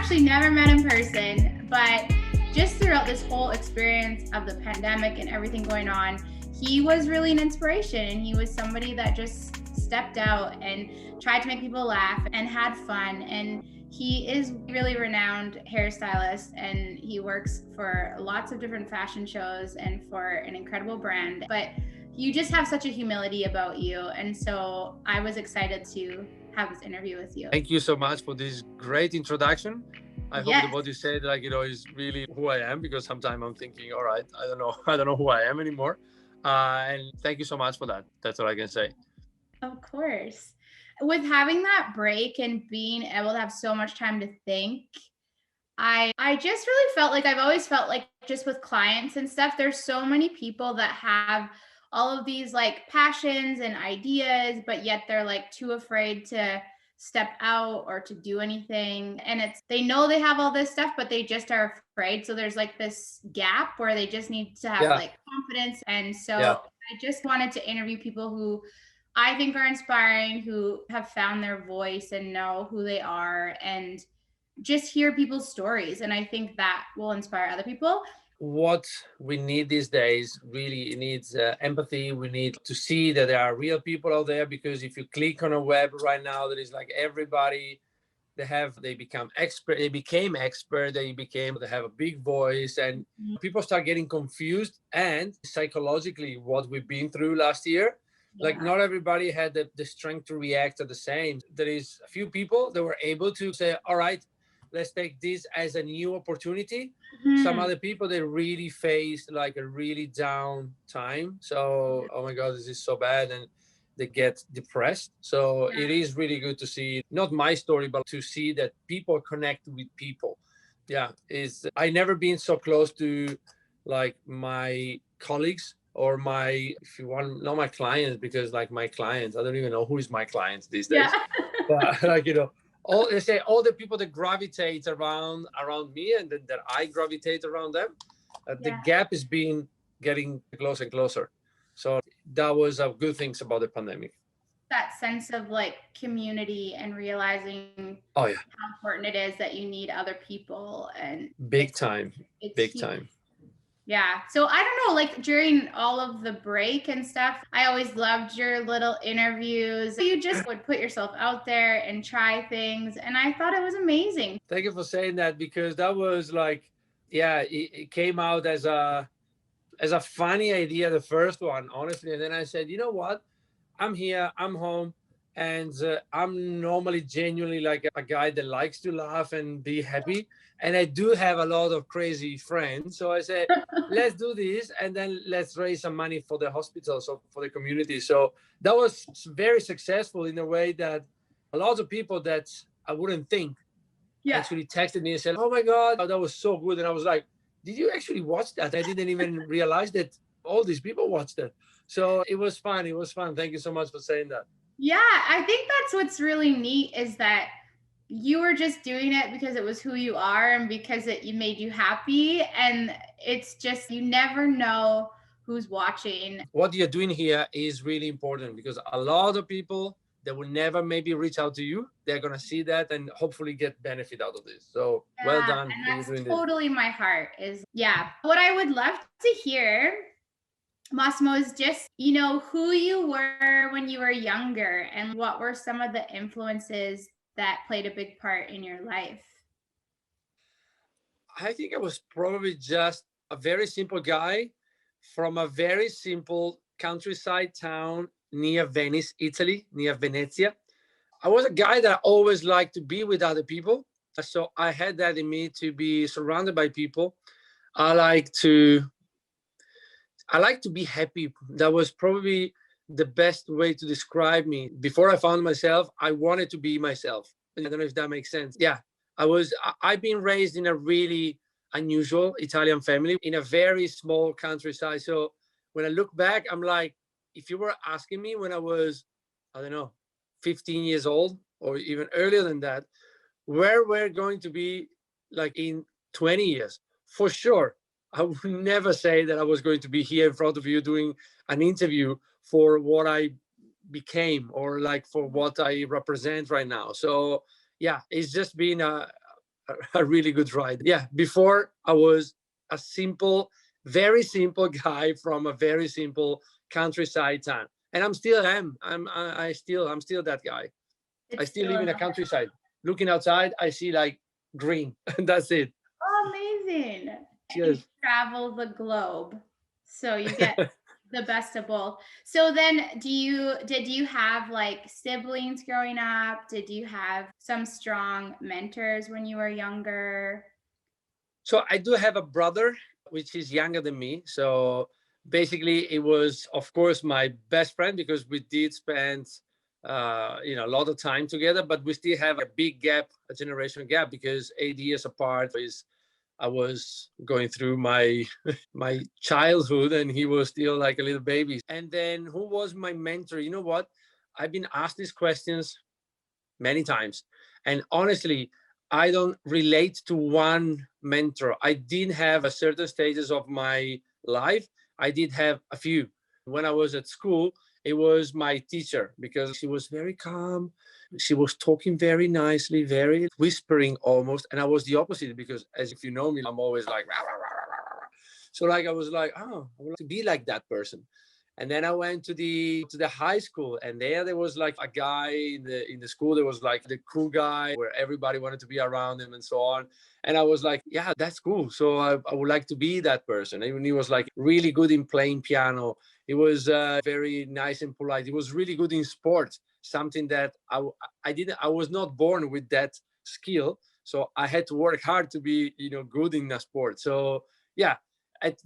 actually never met in person, but just throughout this whole experience of the pandemic and everything going on, he was really an inspiration, and he was somebody that just stepped out and tried to make people laugh and had fun. And he is really renowned hairstylist, and he works for lots of different fashion shows and for an incredible brand. But you just have such a humility about you, and so I was excited to have this interview with you. Thank you so much for this great introduction. I hope that what you said, is really who I am, because sometimes I'm thinking, all right, I don't know who I am anymore. And thank you so much for that. That's all I can say. Of course. With having that break and being able to have so much time to think, I just really felt like I've always felt like, just with clients and stuff, there's so many people that have all of these like passions and ideas, but yet they're like too afraid to step out or to do anything. And they know they have all this stuff, but they just are afraid. So there's like this gap where they just need to have like confidence. And so I just wanted to interview people who I think are inspiring, who have found their voice and know who they are, and just hear people's stories. And I think that will inspire other people. What we need these days really needs empathy. We need to see that there are real people out there, because if you click on a web right now, there is like everybody, they became expert, they have a big voice, and people start getting confused. And psychologically, what we've been through last year, like not everybody had the strength to react at the same. There is a few people that were able to say, all right, let's take this as a new opportunity. Some other people, they really faced like a really down time. So, oh my God, this is so bad. And they get depressed. So it is really good to see, not my story, but to see that people connect with people. I never been so close to like my colleagues or if you want, not my clients, because like my clients, I don't even know who is my clients these days. But like, all the people that gravitate around me, and then that I gravitate around them, the gap is getting closer and closer. So that was a good things about the pandemic. That sense of like community and realizing how important it is that you need other people, and big time. Yeah. So I don't know, like during all of the break and stuff, I always loved your little interviews. You just would put yourself out there and try things. And I thought it was amazing. Thank you for saying that, because that was like, it came out as a funny idea, the first one, honestly. And then I said, you know what? I'm here, I'm home. And I'm normally genuinely like a guy that likes to laugh and be happy. And I do have a lot of crazy friends. So I said, let's do this. And then let's raise some money for the hospital, so for the community. So that was very successful in a way that a lot of people that I wouldn't think actually texted me and said, oh my God, that was so good. And I was like, did you actually watch that? I didn't even realize that all these people watched it. So it was fun. Thank you so much for saying that. Yeah, I think that's what's really neat, is that you were just doing it because it was who you are and because it made you happy. And it's just, you never know who's watching. What you're doing here is really important, because a lot of people that will never maybe reach out to you, they're going to see that and hopefully get benefit out of this. So well done. And that's totally my heart is, What I would love to hear, Massimo, is just, who you were when you were younger, and what were some of the influences that played a big part in your life? I think I was probably just a very simple guy from a very simple countryside town near Venice, Italy, near Venezia. I was a guy that always liked to be with other people. So I had that in me, to be surrounded by people. I like to be happy. That was probably the best way to describe me. Before I found myself, I wanted to be myself. I don't know if that makes sense. I've been raised in a really unusual Italian family in a very small countryside. So when I look back, I'm like, if you were asking me when I was, 15 years old or even earlier than that, where we're going to be like in 20 years, for sure, I would never say that I was going to be here in front of you doing an interview for what I became, or like for what I represent right now. So it's just been a a really good ride. Yeah, before I was a simple, very simple guy from a very simple countryside town, and I'm still am. I'm still that guy. I It's still still live in a countryside. Looking outside, I see like green, and that's it. oh, amazing. You Yes. travel the globe, so you get the best of both. So then did you have like siblings growing up? Did you have some strong mentors when you were younger? So I do have a brother, which is younger than me. So basically, it was, of course, my best friend because we did spend, a lot of time together. But we still have a big gap, a generation gap, because 8 years apart is I was going through my my childhood, and he was still like a little baby. And then who was my mentor? You know what? I've been asked these questions many times. And honestly, I don't relate to one mentor. I did have a certain stages of my life. I did have a few. When I was at school, it was my teacher because she was very calm. She was talking very nicely, very whispering almost. And I was the opposite because, as if you know me, I'm always like, rah, rah, rah, rah, rah. So like I was like, oh, I would like to be like that person. And then I went to the high school, and there was like a guy in the school. There was like the cool guy where everybody wanted to be around him and so on. And I was like, yeah, that's cool. So I would like to be that person. And he was like really good in playing piano. He was very nice and polite. He was really good in sports, something that I didn't. I was not born with that skill, so I had to work hard to be good in a sport. So yeah, at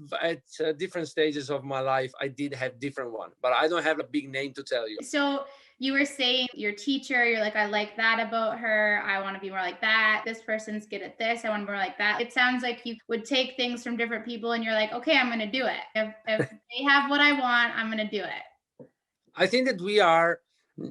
different stages of my life, I did have different one, but I don't have a big name to tell you. So you were saying your teacher, you're like, I like that about her. I want to be more like that. This person's good at this. I want to be more like that. It sounds like you would take things from different people and you're like, okay, I'm going to do it. If they have what I want, I'm going to do it. I think that we are,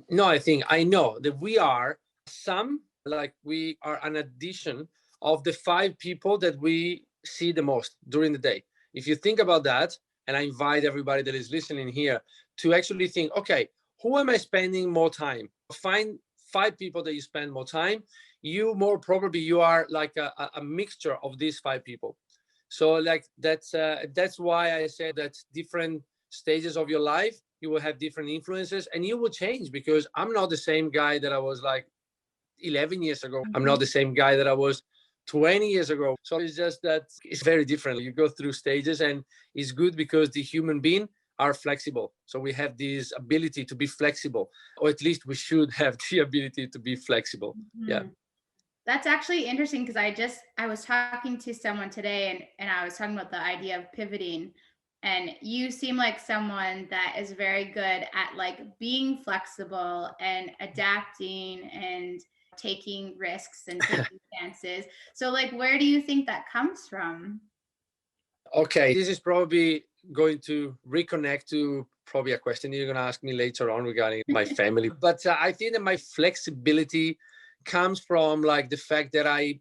no, I know that we are some, like we are an addition of the five people that we see the most during the day. If you think about that, and I invite everybody that is listening here to actually think, okay, who am I spending more time? Find five people that you spend more time. You more probably you are like a mixture of these five people. So like that's why I said that different stages of your life you will have different influences, and you will change because I'm not the same guy that I was like 11 years ago. I'm not the same guy that I was 20 years ago. So it's just that it's very different. You go through stages, and it's good because the human being are flexible. So we have this ability to be flexible, or at least we should have the ability to be flexible. Yeah. That's actually interesting because I was talking to someone today and I was talking about the idea of pivoting, and you seem like someone that is very good at like being flexible and adapting and taking risks and taking chances. So like where do you think that comes from? Okay, this is probably going to reconnect to probably a question you're going to ask me later on regarding my family. But I think that my flexibility comes from like the fact that I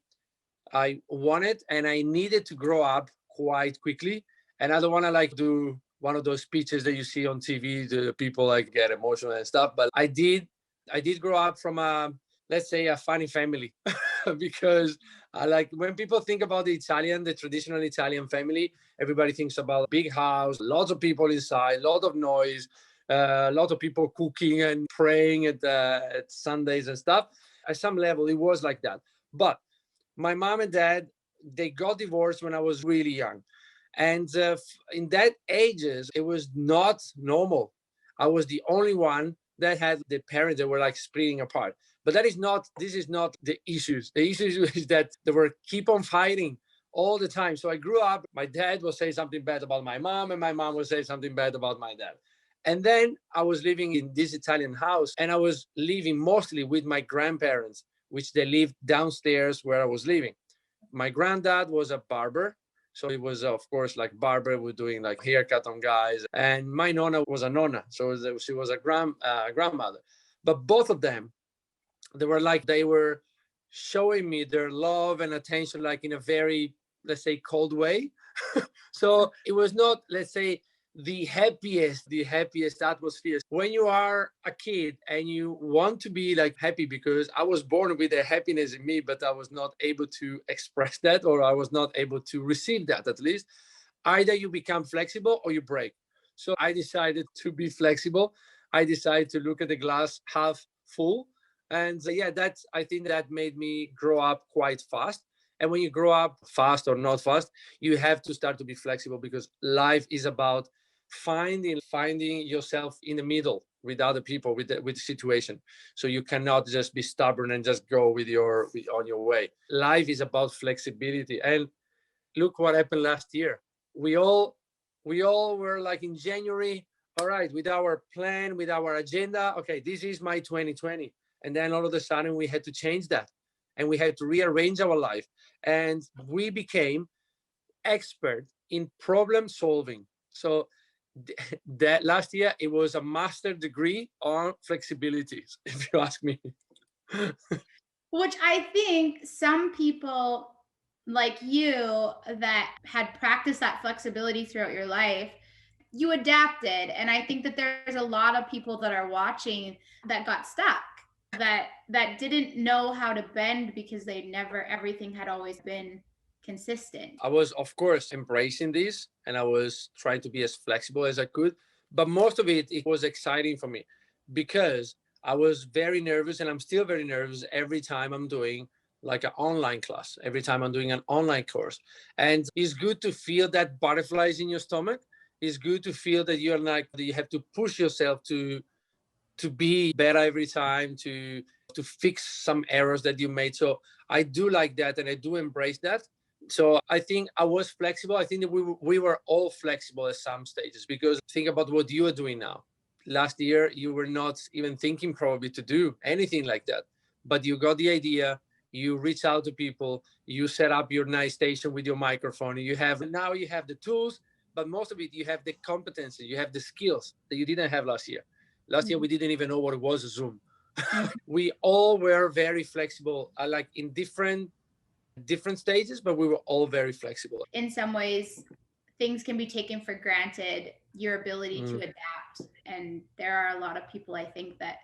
wanted and I needed to grow up quite quickly, and I don't want to like do one of those speeches that you see on TV. The people like get emotional and stuff, but I did grow up from a, let's say, a funny family because I like when people think about the traditional Italian family, everybody thinks about big house, lots of people inside, lot of noise, a lot of people cooking and praying at Sundays and stuff. At some level, it was like that. But my mom and dad, they got divorced when I was really young. And in that ages, it was not normal. I was the only one that had the parents that were like splitting apart. But this is not the issues. The issue is that they were keep on fighting all the time. So I grew up, my dad would say something bad about my mom, and my mom would say something bad about my dad. And then I was living in this Italian house, and I was living mostly with my grandparents, which they lived downstairs where I was living. My granddad was a barber. So it was, of course, like barber was doing like haircut on guys. And my nonna was a nonna. So she was a grandmother. But both of them, they were showing me their love and attention like in a very, let's say, cold way. So it was not, let's say, the happiest atmosphere when you are a kid and you want to be like happy, because I was born with a happiness in me, but I was not able to express that, or I was not able to receive that. At least either you become flexible or you break. So I decided to be flexible. I decided to look at the glass half full. And yeah, that's, I think that made me grow up quite fast. And when you grow up fast or not fast, you have to start to be flexible, because life is about finding yourself in the middle with other people, with the situation. So you cannot just be stubborn and just go on your way. Life is about flexibility. And look what happened last year. We all we all were like in January, all right, with our plan, with our agenda, okay, this is my 2020. And then all of a sudden we had to change that, and we had to rearrange our life, and we became expert in problem solving. So that last year it was a master degree on flexibility, if you ask me. Which I think some people like you that had practiced that flexibility throughout your life, you adapted. And I think that there's a lot of people that are watching that got stuck, that didn't know how to bend because they never everything had always been consistent. I was, of course, embracing this, and I was trying to be as flexible as I could. But most of it was exciting for me, because I was very nervous, and I'm still very nervous every time I'm doing like an online class, every time I'm doing an online course. And it's good to feel that butterflies in your stomach. It's good to feel that you're like, you have to push yourself to be better every time, to fix some errors that you made. So I do like that, and I do embrace that. So I think I was flexible. I think that we were all flexible at some stages, because think about what you are doing now. Last year you were not even thinking probably to do anything like that, but you got the idea, you reach out to people, you set up your nice station with your microphone, you have the tools, but most of it, you have the competency, you have the skills that you didn't have last year. Last year we didn't even know what it was, a Zoom. We all were very flexible, like in different stages, but we were all very flexible. In some ways, things can be taken for granted, your ability to adapt. And there are a lot of people, I think, that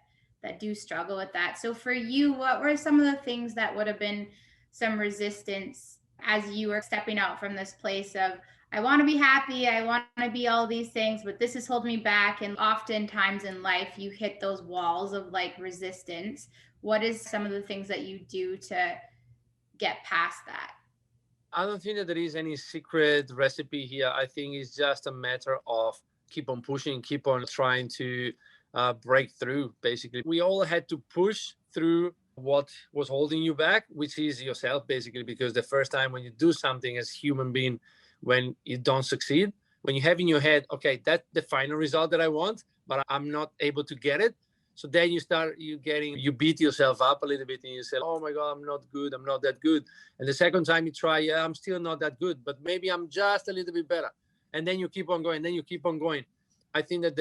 do struggle with that. So for you, what were some of the things that would have been some resistance as you were stepping out from this place of, I want to be happy, I want to be all these things, but this is holding me back? And oftentimes in life, you hit those walls of like resistance. What is some of the things that you do to get past that? I don't think that there is any secret recipe here. I think it's just a matter of keep on pushing, keep on trying to break through. Basically, we all had to push through what was holding you back, which is yourself, basically. Because the first time when you do something as human being, when you don't succeed, when you have in your head, okay, that's the final result that I want, but I'm not able to get it. So then you beat yourself up a little bit, and you say, oh my God, I'm not good, I'm not that good. And the second time you try, yeah, I'm still not that good, but maybe I'm just a little bit better. And then you keep on going, then you keep on going. I think that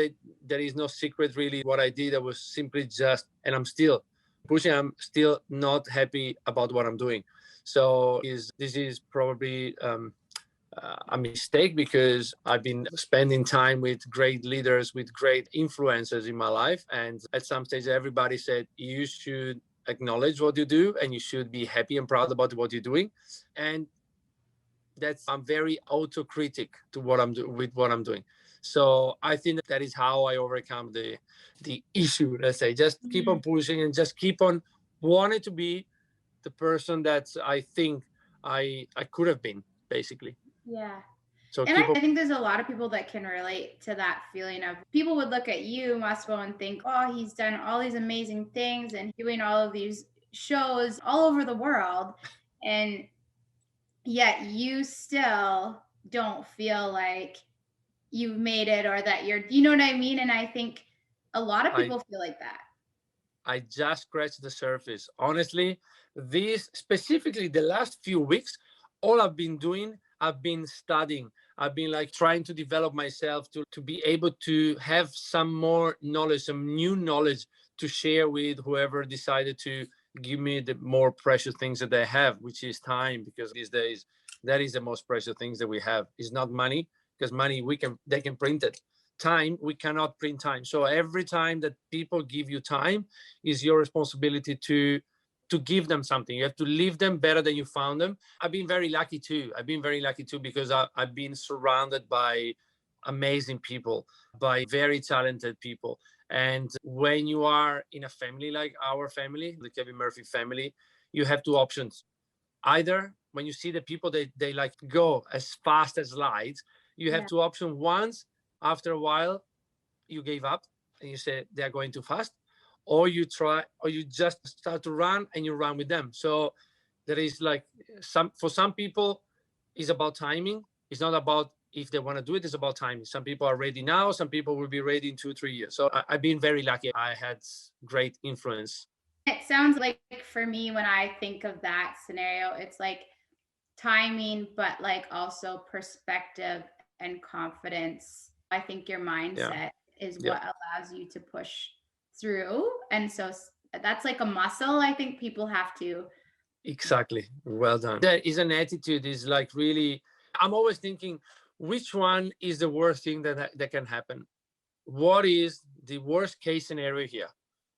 there is no secret really. What I did, I was simply just, and I'm still pushing, I'm still not happy about what I'm doing. So this is probably a mistake, because I've been spending time with great leaders, with great influencers in my life. And at some stage, everybody said, you should acknowledge what you do, and you should be happy and proud about what you're doing. And I'm very autocritic to what I'm doing. So I think that is how I overcome the issue. Let's say, just keep on pushing, and just keep on wanting to be the person that I think I could have been, basically. Yeah. So And I think there's a lot of people that can relate to that feeling of, people would look at you, Massimo, and think, oh, he's done all these amazing things and doing all of these shows all over the world. And yet you still don't feel like you've made it, or that you know what I mean? And I think a lot of people feel like that. I just scratched the surface. Honestly, this specifically the last few weeks, all I've been doing, I've been studying. I've been like trying to develop myself to be able to have some more knowledge, some new knowledge to share with whoever decided to give me the more precious things that they have, which is time. Because these days, that is the most precious things that we have. It's not money, because money they can print it. Time, we cannot print time. So every time that people give you time is your responsibility to give them something. You have to leave them better than you found them. I've been very lucky too. Because I've been surrounded by amazing people, by very talented people. And when you are in a family like our family, the Kevin Murphy family, you have two options. Either when you see the people, they like go as fast as light, you have Yeah. two options. Once, after a while, you gave up and you say they're going too fast, or you try, or you just start to run and you run with them. So there is like for some people, it's about timing. It's not about if they want to do it, it's about timing. Some people are ready now, some people will be ready in 2 3 years. So I've been very lucky. I had great influence. It sounds like for me, when I think of that scenario, it's like timing, but like also perspective and confidence. I think your Yeah, mindset is yeah. what allows you to push through. And so that's like a muscle I think people have to. Exactly. Well done. There is an attitude is like really, I'm always thinking, which one is the worst thing that can happen? What is the worst case scenario here?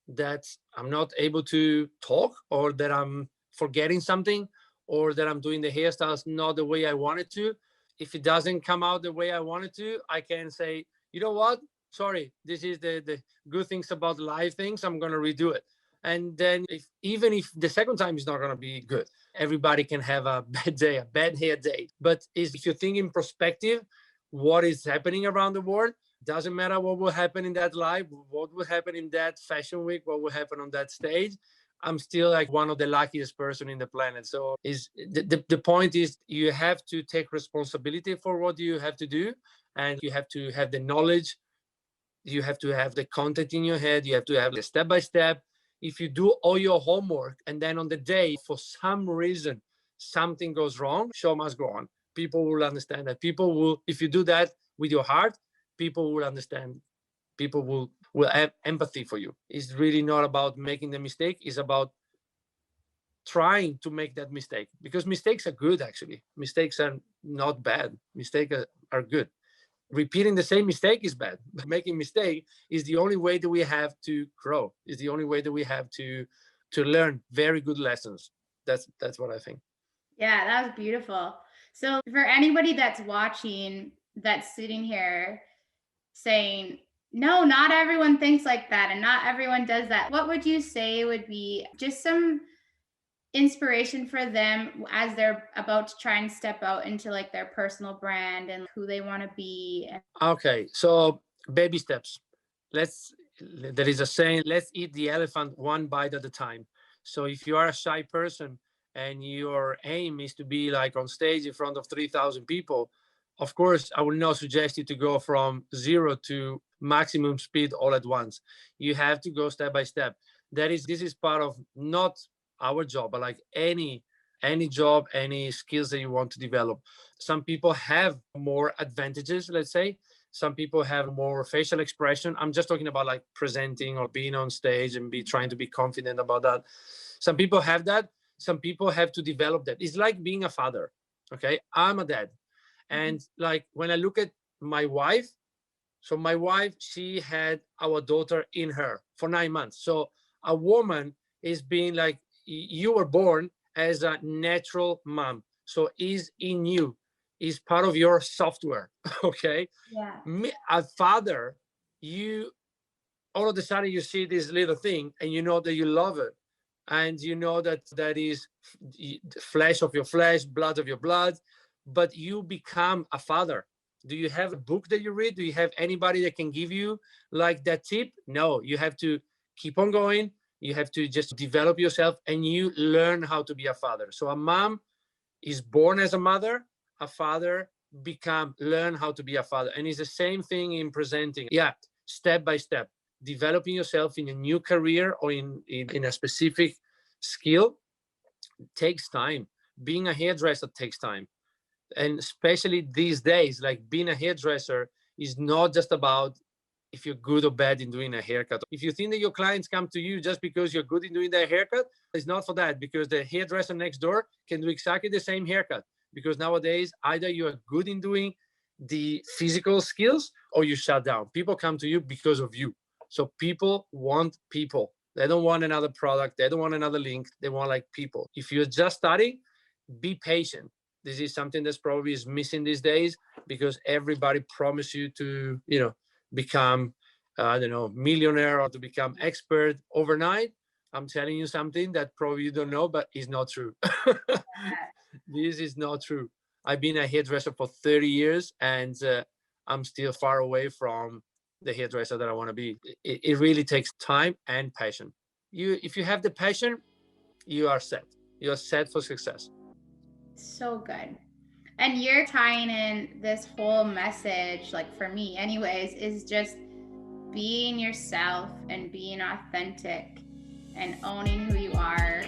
That I'm not able to talk, or that I'm forgetting something, or that I'm doing the hairstyles not the way I wanted to. If it doesn't come out the way I wanted to, I can say, you know what? Sorry, this is the good things about live things. I'm gonna redo it. And then even if the second time is not gonna be good, everybody can have a bad day, a bad hair day. But if you think in perspective, what is happening around the world, doesn't matter what will happen in that live, what will happen in that fashion week, what will happen on that stage. I'm still like one of the luckiest person in the planet. So is the point is you have to take responsibility for what you have to do, and you have to have the knowledge, you have to have the content in your head, you have to have the step by step. If you do all your homework and then on the day for some reason something goes wrong, show must go on. People will understand that. People will, if you do that with your heart, people will understand. People will have empathy for you. It's really not about making the mistake, it's about trying to make that mistake, because mistakes are good. Actually, mistakes are not bad. Mistakes are good. Repeating the same mistake is bad. Making mistake is the only way that we have to grow, is the only way that we have to learn very good lessons. That's what I think. Yeah, that was beautiful. So for anybody that's watching, that's sitting here saying, no, not everyone thinks like that and not everyone does that, what would you say would be just some inspiration for them as they're about to try and step out into like their personal brand and who they want to be? Okay, so baby steps. Let's. There is a saying: let's eat the elephant one bite at a time. So if you are a shy person and your aim is to be like on stage in front of 3,000 people, of course I will not suggest you to go from zero to maximum speed all at once. You have to go step by step. This is part of not our job, but like any job, any skills that you want to develop. Some people have more advantages, let's say. Some people have more facial expression. I'm just talking about like presenting or being on stage and be trying to be confident about that. Some people have that. Some people have to develop that. It's like being a father. Okay, I'm a dad, and like when I look at my wife, so my wife, she had our daughter in her for 9 months. So a woman is being like, you were born as a natural mom. So is in you, is part of your software. Okay. Yeah. A father, you all of a sudden you see this little thing and you know that you love it. And you know that that is flesh of your flesh, blood of your blood, but you become a father. Do you have a book that you read? Do you have anybody that can give you like that tip? No, you have to keep on going. You have to just develop yourself and you learn how to be a father. So a mom is born as a mother, a father learn how to be a father. And it's the same thing in presenting. Yeah, step by step, developing yourself in a new career or in a specific skill takes time. Being a hairdresser takes time. And especially these days, like being a hairdresser is not just about if you're good or bad in doing a haircut. If you think that your clients come to you just because you're good in doing their haircut, it's not for that, because the hairdresser next door can do exactly the same haircut. Because nowadays, either you are good in doing the physical skills, or you shut down. People come to you because of you. So people want people. They don't want another product. They don't want another link. They want like people. If you're just starting, be patient. This is something that's probably is missing these days, because everybody promise you to, become, I don't know, millionaire or to become expert overnight. I'm telling you something that probably you don't know, but it's not true. This is not true. I've been a hairdresser for 30 years, and I'm still far away from the hairdresser that I want to be. It really takes time and passion. If you have the passion, you are set. You are set for success. So good. And you're tying in this whole message, like for me anyways, is just being yourself and being authentic and owning who you are.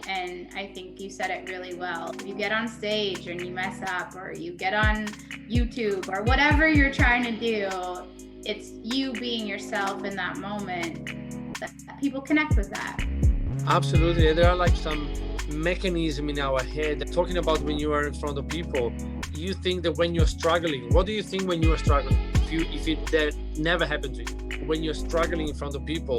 And I think you said it really well. If you get on stage and you mess up, or you get on YouTube or whatever you're trying to do, it's you being yourself in that moment that people connect with that. Absolutely. There are like some mechanism in our head talking about when you are in front of people. You think that when you're struggling, what do you think when you are struggling? That never happened to you. When you're struggling in front of people,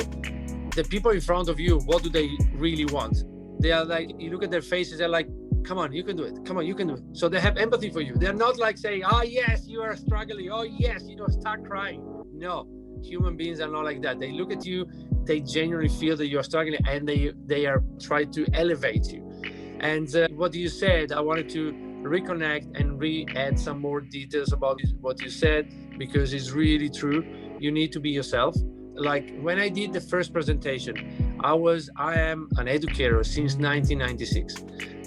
the people in front of you, what do they really want? They are like, you look at their faces, they're like, come on, you can do it. Come on, you can do it. So they have empathy for you. They're not like saying, oh yes, you are struggling. Oh yes, start crying. No, human beings are not like that. They look at you, they genuinely feel that you're struggling, and they are trying to elevate you. And what you said, I wanted to reconnect and re-add some more details about what you said, because it's really true. You need to be yourself. Like when I did the first presentation, I am an educator since 1996,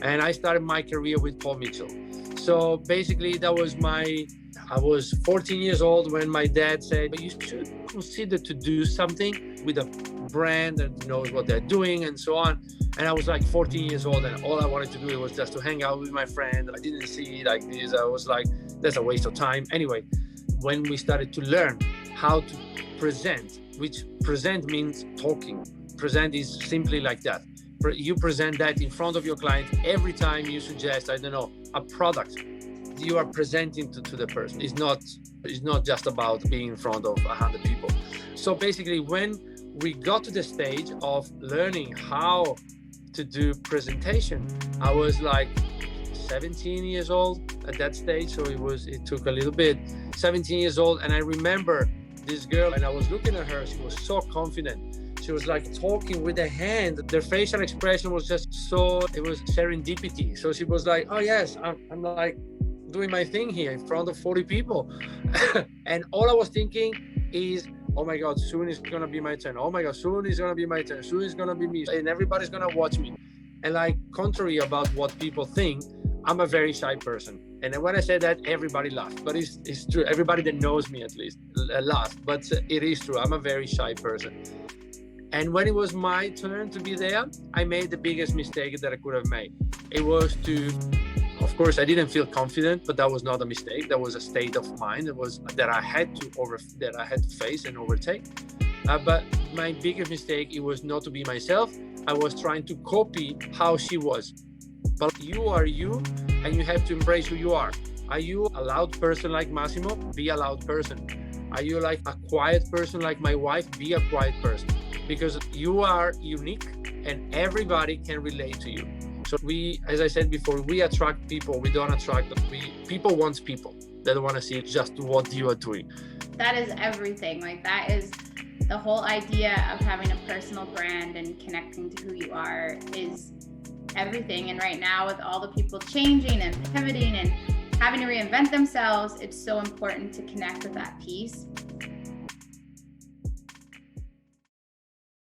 and I started my career with Paul Mitchell. So basically I was 14 years old when my dad said, you should consider to do something with a brand that knows what they're doing and so on. And I was like 14 years old, and all I wanted to do was just to hang out with my friend. I didn't see it like this. I was like, that's a waste of time. Anyway, when we started to learn how to present, which present means talking. Present is simply like that. You present that in front of your client every time you suggest, I don't know, a product. You are presenting to the person. It's not just about being in front of 100 people. So basically, when we got to the stage of learning how to do presentation, I was like 17 years old at that stage. So it took a little bit. 17 years old, and I remember this girl, and I was looking at her. She was so confident. She was like talking with her hand. Their facial expression was just it was serendipity. So she was like, oh yes, I'm like doing my thing here in front of 40 people. And all I was thinking is, oh my God, soon is going to be my turn. Oh my God, soon is going to be my turn. Soon is going to be me. And everybody's going to watch me. And like, contrary about what people think, I'm a very shy person. And when I say that, everybody laughed. But it's true. Everybody that knows me at least laughed. But it is true. I'm a very shy person. And when it was my turn to be there, I made the biggest mistake that I could have made. It was of course, I didn't feel confident, but that was not a mistake. That was a state of mind. It was that I had to face and overtake. But my biggest mistake, it was not to be myself. I was trying to copy how she was. But you are you, and you have to embrace who you are. Are you a loud person like Massimo? Be a loud person. Are you like a quiet person like my wife? Be a quiet person. Because you are unique and everybody can relate to you. So as I said before, we attract people. We don't attract them. People want people. They don't want to see just what you are doing. That is everything. Like that is the whole idea of having a personal brand and connecting to who you are is everything. And right now with all the people changing and pivoting and having to reinvent themselves, it's so important to connect with that piece.